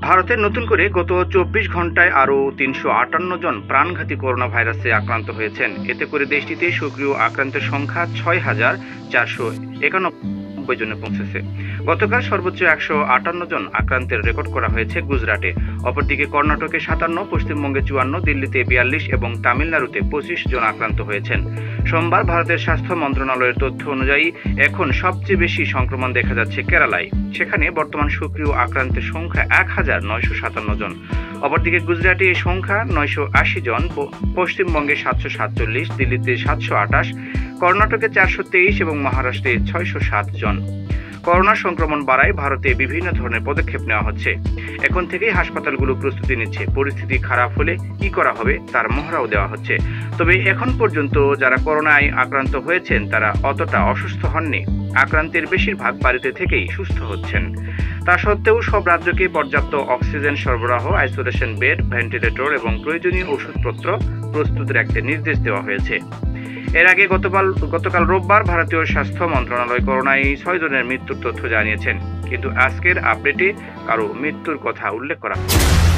ভারতে নতুন করে গত ২৪ ঘন্টায় আরও ৩৫৮ জন প্রাণঘাতী করোনা ভাইরাসে আক্রান্ত হয়েছেন। এতে করে দেশটিতে সক্রিয় আক্রান্তের সংখ্যা ৬,৪৯১ জনে পৌঁছেছে। গতকাল সর্বোচ্চ ১৫৮ জন আক্রান্তের রেকর্ড করা হয়েছে গুজরাটে। অপরদিকে কর্ণাটকে ৫৭, পশ্চিমবঙ্গে ৫৪, দিল্লিতে ৪২ এবং তামিলনাড়ুতে ২৫ জন আক্রান্ত হয়েছেন। সোমবার ভারতের স্বাস্থ্য মন্ত্রণালয়ের তথ্য অনুযায়ী এখন সবচেয়ে বেশি সংক্রমণ দেখা যাচ্ছে কেরালায়। সেখানে বর্তমান সক্রিয় আক্রান্তের সংখ্যা ১,৯৫৭ জন। অপরদিকে গুজরাটে এই সংখ্যা ৯৮০ জন, পশ্চিমবঙ্গে ৭৪৭, দিল্লিতে ৭২৮, কর্ণাটকে ৪২৩ এবং মহারাষ্ট্রে ৬০৭ জন। করোনা সংক্রমণ বাড়ায় ভারতে বিভিন্ন ধরনের পদক্ষেপ নেওয়া হচ্ছে। এখন থেকেই হাসপাতালগুলো প্রস্তুতি নিচ্ছে। পরিস্থিতি খারাপ হলে কি করা হবে তার মহড়াও দেওয়া হচ্ছে। তবে এখন পর্যন্ত যারা করোনায় আক্রান্ত হয়েছেন তারা অতটা অসুস্থ হননি। আক্রান্তের বেশিরভাগ বাড়িতে থেকেই সুস্থ হচ্ছেন। তা সত্ত্বেও সব রাজ্যকে পর্যাপ্ত অক্সিজেন সরবরাহ, আইসোলেশন বেড, ভেন্টিলেটর এবং প্রয়োজনীয় ওষুধপত্র প্রস্তুত রাখতে নির্দেশ দেওয়া হয়েছে। এর আগে গতকাল রোববার ভারতীয় স্বাস্থ্য মন্ত্রণালয় করোনায় ৬ জনের মৃত্যুর তথ্য জানিয়েছেন, কিন্তু আজকের আপডেটে কারো মৃত্যুর কথা উল্লেখ করা হয়নি।